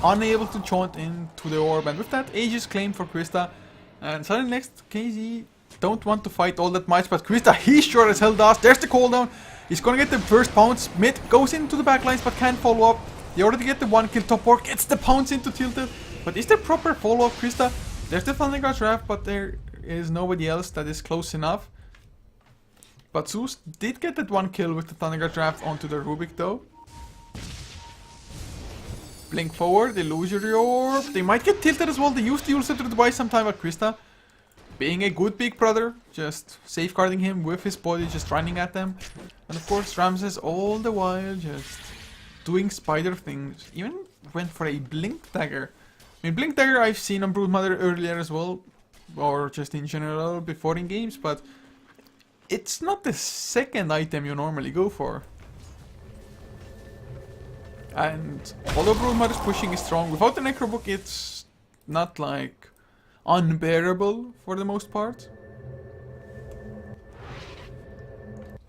unable to chaunt into the orb, and with that, Aegis claim for Krista. And suddenly Next.kz don't want to fight all that much, but Krista, he sure as hell does. There's the cooldown. He's gonna get the first pounce. Mid goes into the backlines but can't follow up. They already get the 1 kill. Topor gets the pounce into Tilted. But is there proper follow up, Krista? There's the Thunder God's Wrath, but there is nobody else that is close enough. But Zeus did get that 1 kill with the Thunder God's Wrath onto the Rubik though. Blink forward, illusory orb. They might get tilted as well. They use the Yule Scepter to buy some time, but Krista, being a good big brother, just safeguarding him with his body, just running at them. And of course, Ramses all the while just doing spider things. Even went for a Blink Dagger. I mean, Blink Dagger I've seen on Broodmother earlier as well, or just in general before in games, but it's not the second item you normally go for. And although Broodmother's pushing is strong, without the Necrobook it's not like unbearable for the most part.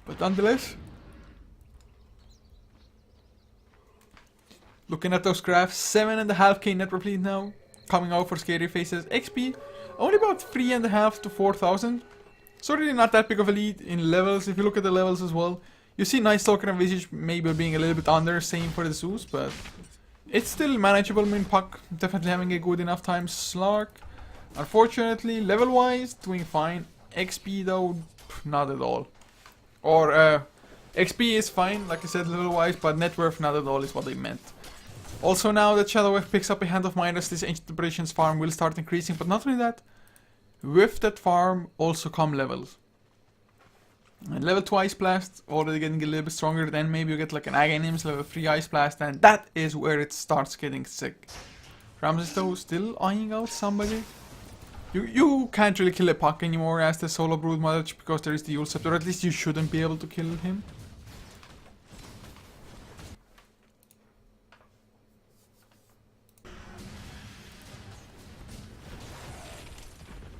But nonetheless, looking at those graphs, 7.5k net replete now, coming out for Scary Faces. XP, only about 3.5 to 4,000. So really not that big of a lead in levels. If you look at the levels as well, you see Night Stalker and Visage maybe being a little bit under, same for the Zeus, but it's still manageable. I mean, Puck definitely having a good enough time. Slark, unfortunately, level-wise, doing fine. XP though, not at all. Or, XP is fine, like I said, level-wise, but net worth not at all is what they meant. Also now that Shadow Wave picks up a Hand of Midas, this Ancient Operations farm will start increasing, but not only that, with that farm also come levels. And level 2 Ice Blast, already getting a little bit stronger, then maybe you get like an Aghanims, level 3 Ice Blast, and that is where it starts getting sick. Ramses though, still eyeing out somebody. You can't really kill a Puck anymore as the solo Broodmother because there is the Yule Scepter, or at least you shouldn't be able to kill him.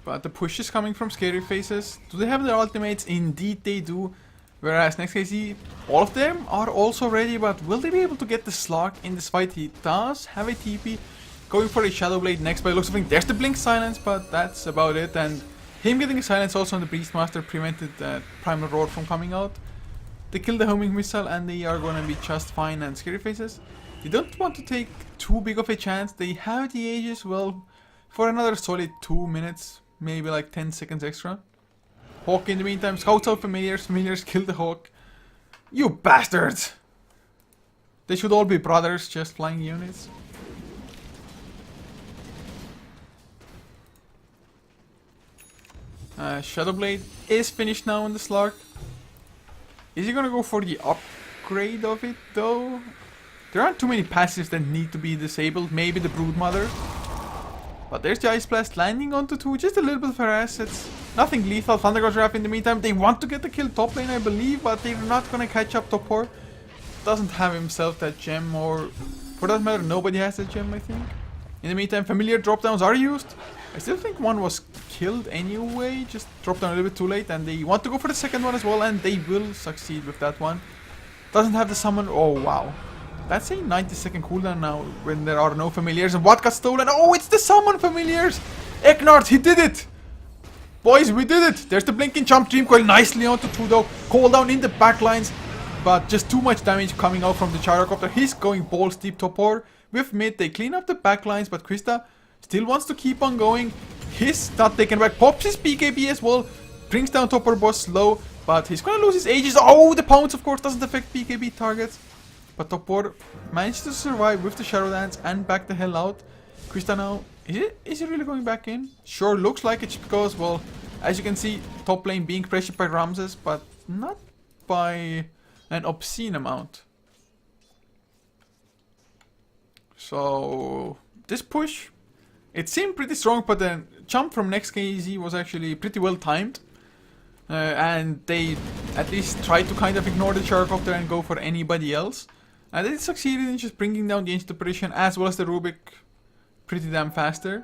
But the push is coming from Scary Faces. Do they have their ultimates? Indeed they do. Whereas Next.kz, all of them are also ready, but will they be able to get the Slug in this fight? He does have a TP. Going for a Shadow Blade next by the looks of things. There's the Blink Silence, but that's about it. And him getting a silence also on the Beastmaster prevented that Primal Roar from coming out. They kill the homing missile and they are gonna be just fine. And Scary Faces, they don't want to take too big of a chance. They have the Aegis, well, for another solid 2 minutes, maybe like 10 seconds extra. Hawk in the meantime scouts out Familiars. Familiars kill the Hawk. You bastards! They should all be brothers, just flying units. Shadowblade is finished now on the Slark. Is he gonna go for the upgrade of it though? There aren't too many passives that need to be disabled. Maybe the Broodmother. But there's the Ice Blast landing onto 2. Just a little bit of harass. It's nothing lethal. Thundergod Giraffe in the meantime. They want to get the kill top lane, I believe. But they're not gonna catch up top 4. Doesn't have himself that gem, or for that matter, nobody has that gem, I think. In the meantime, familiar drop downs are used. I still think one was killed anyway, just dropped down a little bit too late, and they want to go for the second one as well, and they will succeed with that one. Doesn't have the summon. Oh wow, that's a 90-second cooldown now when there are no familiars. And what got stolen? Oh, it's the summon familiars. Eknard, he did it. Boys, we did it. There's the blinking jump Dream Coil nicely onto 2 though. Cooldown in the backlines. But just too much damage coming out from the Gyrocopter. He's going balls deep top 4. With mid, they clean up the backlines, but Krista still wants to keep on going. He's not taken back. Pops his BKB as well. Brings down top 4 boss slow, but he's gonna lose his Aegis. Oh, the pounce of course doesn't affect BKB targets. But top 4 managed to survive with the Shadow Dance and back the hell out. Krista now, is he really going back in? Sure, looks like it because, well, as you can see, top lane being pressured by Ramses, but not by an obscene amount. So this push, it seemed pretty strong, but the jump from Next.kz was actually pretty well timed. And they at least tried to kind of ignore the Gyrocopter and go for anybody else. And they succeeded in just bringing down the ancient operation as well as the Rubik pretty damn faster.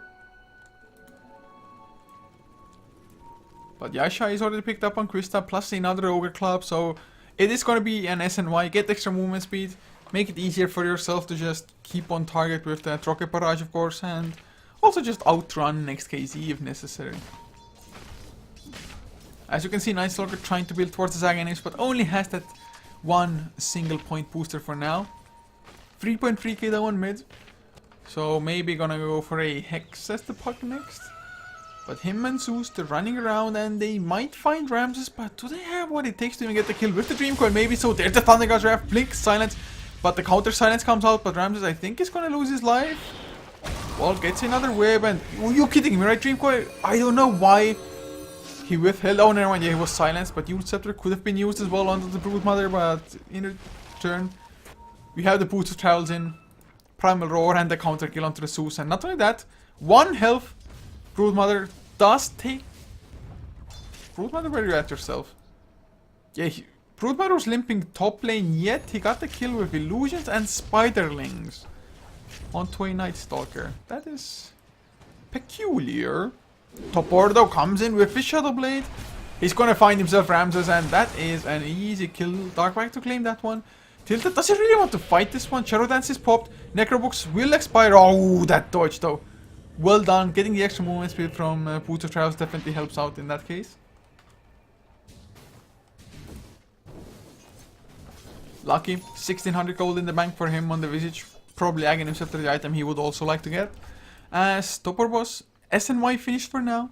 But Yasha is already picked up on Krista, plus another Ogre Club, so it is going to be an SNY. Get extra movement speed, make it easier for yourself to just keep on target with the Rocket Barrage, of course, and also just outrun Next.kz if necessary. As you can see, Night Stalker trying to build towards the Zag enemies, but only has that one single point booster for now. 3.3k down on mid, so maybe gonna go for a Hex as the puck next. But him and Zeus, they're running around and they might find Ramses, but do they have what it takes to even get the kill with the Dream Coil? Maybe so. There's the Thunder God's Wrath, Blink, Silence, but the counter silence comes out, but Ramses I think is gonna lose his life. Well, gets another web, and are you kidding me, right? Dream Coil, I don't know why he withheld. Oh, never mind, yeah, he was silenced, but Youth Scepter could have been used as well onto the Broodmother, but in return, we have the Boots of Travels in, Primal Roar, and the counter kill onto the Zeus, and not only that, 1 health. Broodmother does take... Broodmother, where are you at yourself? Yeah, Broodmother was limping top lane, yet he got the kill with Illusions and Spiderlings onto a Night Stalker. That is peculiar. Top order though comes in with his Shadow Blade. He's gonna find himself Ramses, and that is an easy kill. Darkbag to claim that one. Tilted, does he really want to fight this one? Shadow Dance is popped. Necrobooks will expire. Oh, that dodge though. Well done. Getting the extra movement speed from Boots of Travels definitely helps out in that case. Lucky. 1600 gold in the bank for him on the Visage. Probably Aghanim Scepter, the item he would also like to get. As Topper Boss, SNY finished for now.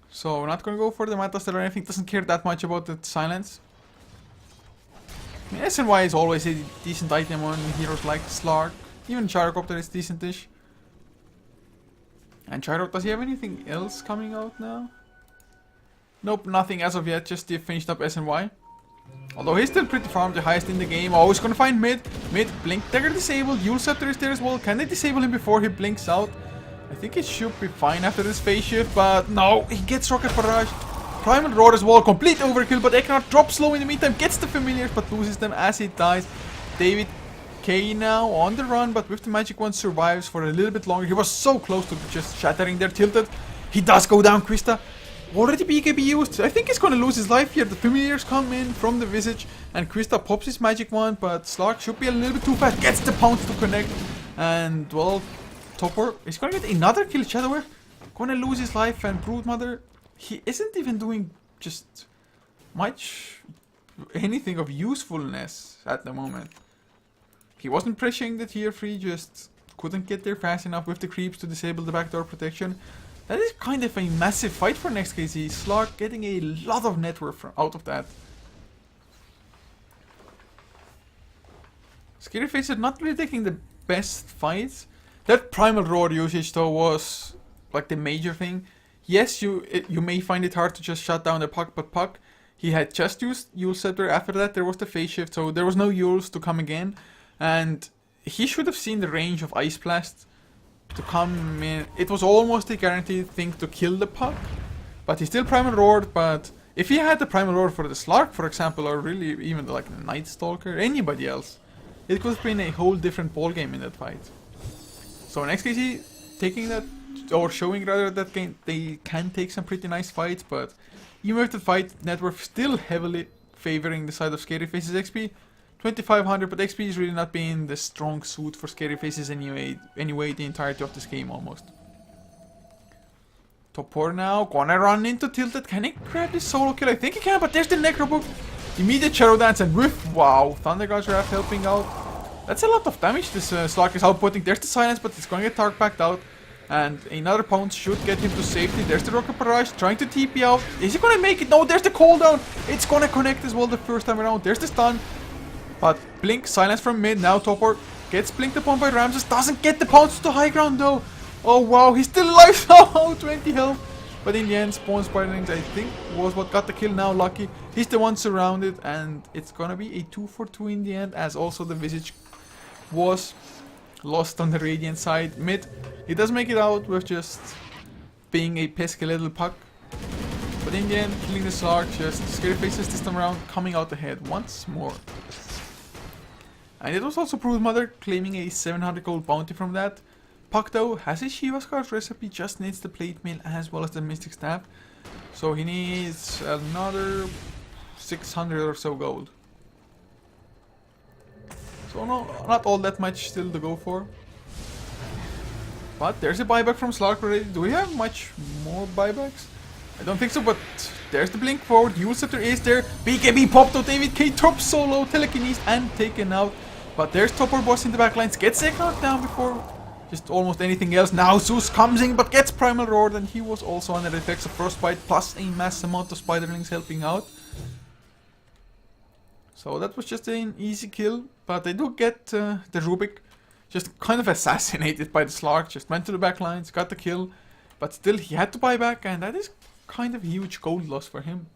So not gonna go for the Matastar or anything. Doesn't care that much about the silence. I mean, SNY is always a decent item on heroes like Slark. Even Gyrocopter is decentish. And Gyro, does he have anything else coming out now? Nope, nothing as of yet, just the finished up SNY. Although he's still pretty farmed, the highest in the game. Oh, he's gonna find mid. Mid, Blink Dagger disabled. Yule Scepter is there as well. Can they disable him before he blinks out? I think it should be fine after this phase shift, but no, he gets Rocket Barrage. Primal Roar as well, complete overkill, but Eknard drops low in the meantime, gets the familiars, but loses them as he dies. David K now on the run, but with the magic one survives for a little bit longer. He was so close to just shattering their Tilted. He does go down, Krista. Already BKB used. I think he's gonna lose his life here. The familiars come in from the Visage, and Krista pops his magic one, but Slark should be a little bit too fast. Gets the pounce to connect, And, well, Topor is going to get another kill. Shadower going to lose his life, and Broodmother, he isn't even doing just much anything of usefulness at the moment. He wasn't pressuring the tier 3, just couldn't get there fast enough with the creeps to disable the backdoor protection. That is kind of a massive fight for Next.kz. Slark getting a lot of net worth out of that. Scary Faces not really taking the best fights. That Primal Roar usage though was like the major thing. Yes, you may find it hard to just shut down the Puck, but Puck, he had just used Yule Scepter. After that there was the phase shift, so there was no Yules to come again. And he should have seen the range of Ice Blast to come in. It was almost a guaranteed thing to kill the Puck, but he still Primal Roared. But if he had the Primal Roar for the Slark, for example, or really even like the Night Stalker, anybody else, it could have been a whole different ballgame in that fight. So Next.kz taking that, or showing rather that game, they can take some pretty nice fights, but even with the fight, net worth still heavily favoring the side of Scary Faces XP. 2500, but XP is really not being the strong suit for Scary Faces anyway the entirety of this game almost. Topor now gonna run into Tilted. Can he grab this solo kill? I think he can, but there's the Necrobook. Immediate Shadow Dance, and with, wow, Thunder God's Wrath helping out. That's a lot of damage this Slark is outputting. There's the Silence, but it's going to get Tark backed out. And another pounce should get him to safety. There's the Rocket Barrage trying to TP out. Is he going to make it? No, there's the cooldown. It's going to connect as well the first time around. There's the stun. But Blink, Silence from mid. Now Topor gets blinked upon by Ramses. Doesn't get the pounce to high ground though. Oh wow, he's still alive somehow. 20 health. But in the end, Spawn Spiderlings, I think, was what got the kill now. Lucky. He's the one surrounded. And it's going to be a 2-for-2 in the end. As also the Visage was lost on the Radiant side. Mid, he does make it out with just being a pesky little Puck. But in the end, killing the Slark, just Scary Faces this time around, coming out ahead once more. And it was also Broodmother claiming a 700 gold bounty from that. Puck though has a Shiva Scar's recipe, just needs the plate mail as well as the Mystic Staff. So he needs another 600 or so gold. So no, not all that much still to go for. But there's a buyback from Slark already. Do we have much more buybacks? I don't think so, but there's the blink forward. Yule Scepter is there. BKB popped out. David K top solo, telekinesis and taken out. But there's Topor boss in the backlines. Gets a knockdown before just almost anything else. Now Zeus comes in but gets Primal Roared, and he was also under the effects of Frostbite plus a mass amount of Spiderlings helping out. So that was just an easy kill, but they do get the Rubik just kind of assassinated by the Slark. Just went to the backlines, got the kill, but still he had to buy back, and that is kind of a huge gold loss for him.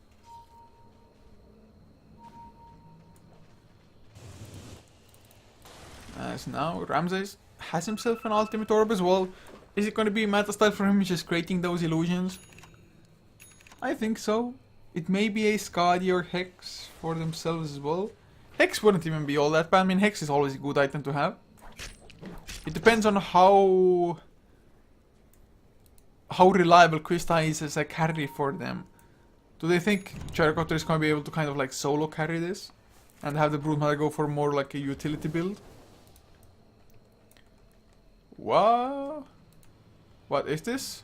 As now Ramses has himself an ultimate orb as well. Is it going to be meta style for him, just creating those illusions? I think so. It may be a Skadi or Hex for themselves as well. Hex wouldn't even be all that bad. I mean, Hex is always a good item to have. It depends on how reliable Krista is as a carry for them. Do they think Charicotter is going to be able to kind of like solo carry this? And have the Broodmother go for more like a utility build? What? What is this?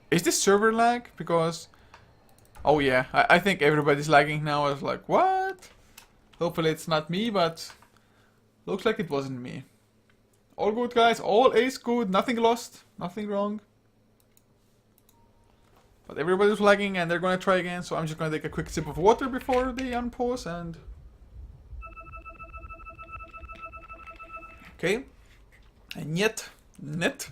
Is this server lag? Because... oh yeah, I think everybody's lagging now. I was like, what? Hopefully it's not me, but... looks like it wasn't me. All good guys, all is good, nothing lost, nothing wrong. But everybody's lagging and they're gonna try again, so I'm just gonna take a quick sip of water before they unpause and... okay. And yet, net.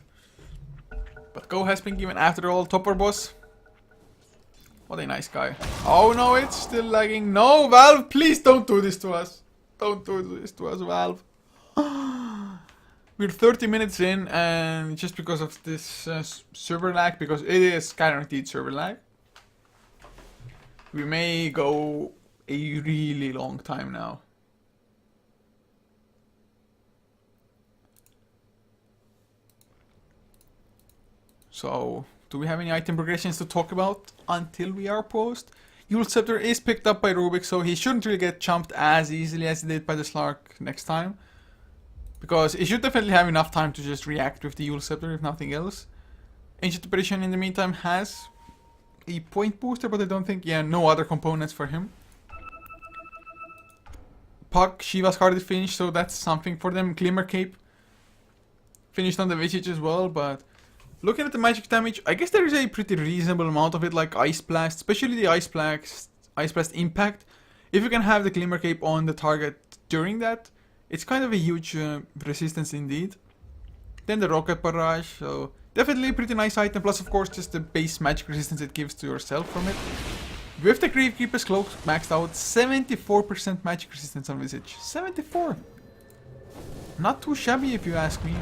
But Go has been given after all. Topor boss. What a nice guy. Oh no, it's still lagging. No, Valve, please don't do this to us. Don't do this to us, Valve. We're 30 minutes in, and just because of this server lag, because it is guaranteed server lag, we may go a really long time now. So, do we have any item progressions to talk about until we are paused? Yule Scepter is picked up by Rubik, so he shouldn't really get jumped as easily as he did by the Slark next time. Because it should definitely have enough time to just react with the Yule Scepter, if nothing else. Ancient Apparition in the meantime has a point booster, but I don't think, yeah, no other components for him. Puck, Shiva's card is finished, so that's something for them. Glimmer Cape finished on the Visage as well, but looking at the magic damage, I guess there is a pretty reasonable amount of it, like Ice Blast, especially the Ice Blast impact. If you can have the Glimmer Cape on the target during that, it's kind of a huge resistance indeed. Then the Rocket Barrage, so definitely a pretty nice item, plus of course just the base magic resistance it gives to yourself from it. With the Gravekeeper's Cloak maxed out, 74% magic resistance on Visage. 74! Not too shabby if you ask me.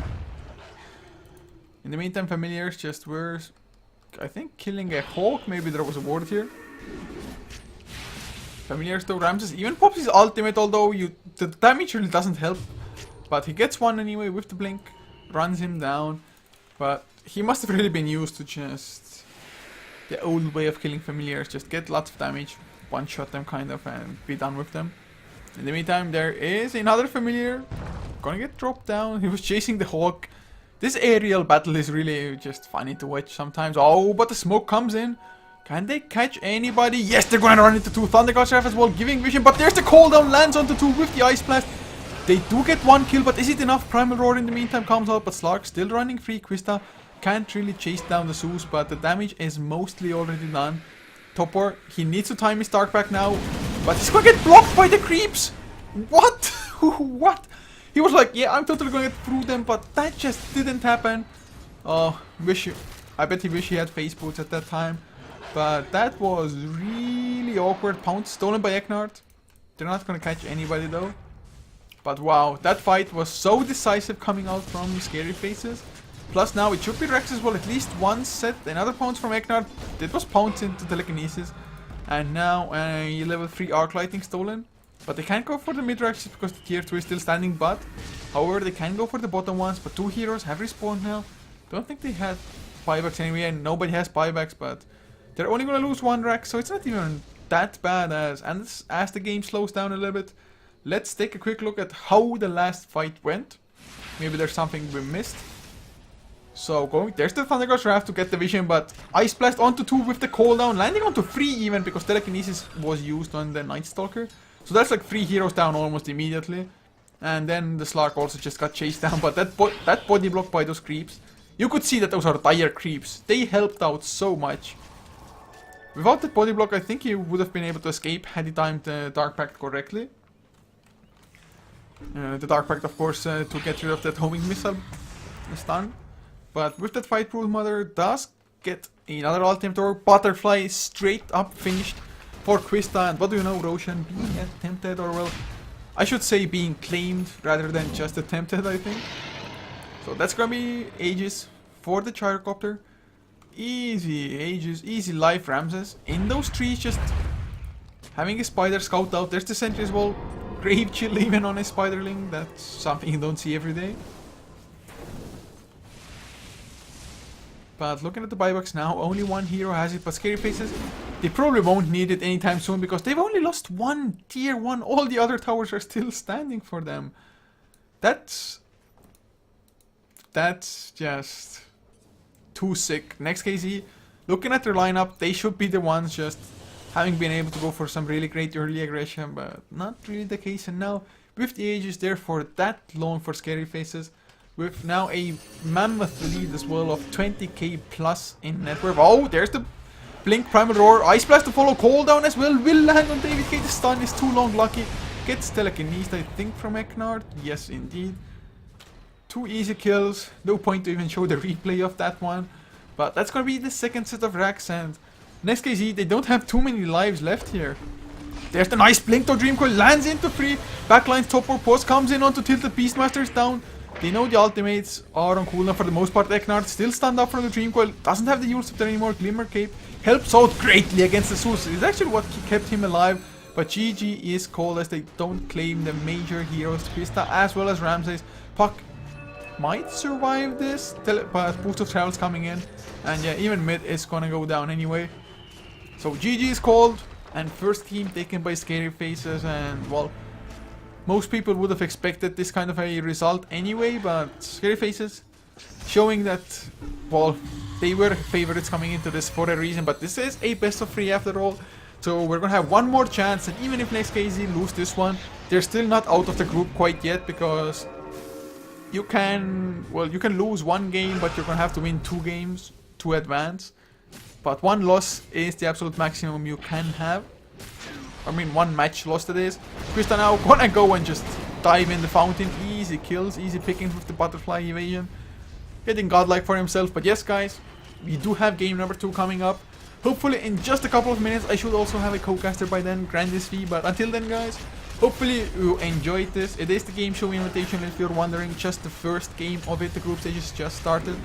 In the meantime, Familiars just were, I think, killing a Hawk. Maybe there was a ward here. Familiars though, Ramses even pops his ultimate, although the damage really doesn't help. But he gets one anyway with the blink, runs him down. But he must have really been used to just the old way of killing Familiars, just get lots of damage, one-shot them kind of, and be done with them. In the meantime, there is another Familiar, gonna get dropped down. He was chasing the Hawk. This aerial battle is really just funny to watch sometimes. Oh, but the smoke comes in. Can they catch anybody? Yes, they're gonna run into two Thunder God Chef as well, giving vision, but there's the cooldown, lands onto two with the Ice Blast. They do get one kill, but is it enough? Primal Roar in the meantime comes out, but Slark still running free. Quista can't really chase down the Zeus, but the damage is mostly already done. Topor, he needs to time his Dark Pack now, but he's gonna get blocked by the creeps. What? What? He was like, yeah, I'm totally gonna get through them, but that just didn't happen. Oh, I bet he wish he had face boots at that time. But that was really awkward. Pounce stolen by Eknard. They're not gonna catch anybody though. But wow, that fight was so decisive coming out from Scary Faces. Plus now it should be Rex as well, at least one set. Another Pounce from Eknard. It was Pounce into Telekinesis. And now a level 3 Arc Lighting stolen. But they can't go for the mid-Rex because the tier 2 is still standing, but however they can go for the bottom ones. But two heroes have respawned now. Don't think they had buybacks anyway, and nobody has buybacks, but they're only gonna lose one Rex, so it's not even that bad as the game slows down a little bit. Let's take a quick look at how the last fight went. Maybe there's something we missed. So there's the Thunder God Draft to get the vision, but Ice Blast onto 2 with the cooldown, landing onto 3 even because Telekinesis was used on the Night Stalker. So that's like 3 heroes down almost immediately. And then the Slark also just got chased down, but that body block by those creeps, you could see that those are dire creeps. They helped out so much. Without that body block, I think he would have been able to escape had he timed the Dark Pact correctly. The Dark Pact, of course, to get rid of that homing missile stun. But with that fight, Brood Mother does get another ultimate or Butterfly straight up finished for Quista. And what do you know, Roshan being attempted, or well, I should say being claimed rather than just attempted, I think. So that's gonna be Aegis for the Gyrocopter. Easy Aegis, easy life Ramses. In those trees, just having a Spider scout out. There's the Sentry as well. Grave Chill even on a Spiderling. That's something you don't see every day. But looking at the buybacks now, only one hero has it, but Scary Faces, they probably won't need it anytime soon because they've only lost one tier 1. All the other towers are still standing for them. That's just too sick. Next.kz, looking at their lineup, they should be the ones just having been able to go for some really great early aggression, but not really the case. And now, with the Aegis there for that long for Scary Faces, with now a mammoth lead as well of 20k plus in net worth. Oh, there's the Blink, Primal Roar, Ice Blast to follow, cooldown as well, will land on David K. The stun is too long, lucky. Gets Telekinesis, I think, from Eknard. Yes, indeed. 2 easy kills, no point to even show the replay of that one. But that's gonna be the second set of racks, and Next.kz, they don't have too many lives left here. There's the nice Blink to Dream Coil, lands into 3, backlines Topor, post comes in onto Tilted Beastmasters down. They know the ultimates are on cooldown for the most part. Eknard still stand up from the Dream Coil, doesn't have the Yule Scepter anymore. Glimmer Cape helps out greatly against the Zeus. It's actually what kept him alive. But GG is called as they don't claim the major heroes. Quista as well as Ramses. Puck might survive this, but Boost of Travel's coming in. And yeah, even mid is gonna go down anyway. So GG is called, and first team taken by Scary Faces, and well, Most people would have expected this kind of a result anyway, but Scary Faces showing that, well, they were favorites coming into this for a reason, but this is a best of 3 after all. So we're gonna have one more chance, and even if Next.kz lose this one, they're still not out of the group quite yet, because you can lose one game, but you're gonna have to win 2 games to advance. But 1 loss is the absolute maximum you can have. I mean, 1 match lost it is. Krista now gonna go and just dive in the fountain. Easy kills, easy pickings with the butterfly evasion. Getting godlike for himself. But yes, guys, we do have game number 2 coming up. Hopefully in just a couple of minutes. I should also have a co-caster by then, GrandisV. But until then, guys, hopefully you enjoyed this. It is the Game Show Invitational, if you're wondering. Just the first game of it. The group stages just started.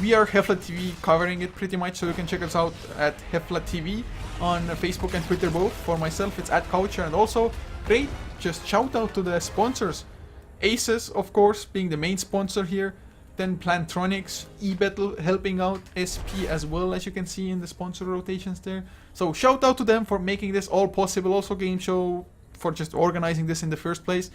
We are HeflaTV covering it pretty much, so you can check us out at HeflaTV on Facebook and Twitter both. For myself, it's at Couchor, and also great, just shout out to the sponsors. Aces, of course, being the main sponsor here. Then Plantronics, eBettle helping out, SP as well, as you can see in the sponsor rotations there. So shout out to them for making this all possible. Also GameShow for just organizing this in the first place.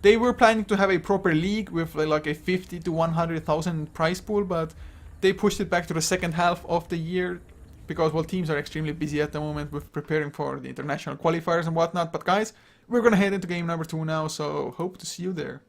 They were planning to have a proper league with like a 50 to 100,000 prize pool, but they pushed it back to the second half of the year because, well, teams are extremely busy at the moment with preparing for the international qualifiers and whatnot. But guys, we're gonna head into game number 2 now, so hope to see you there.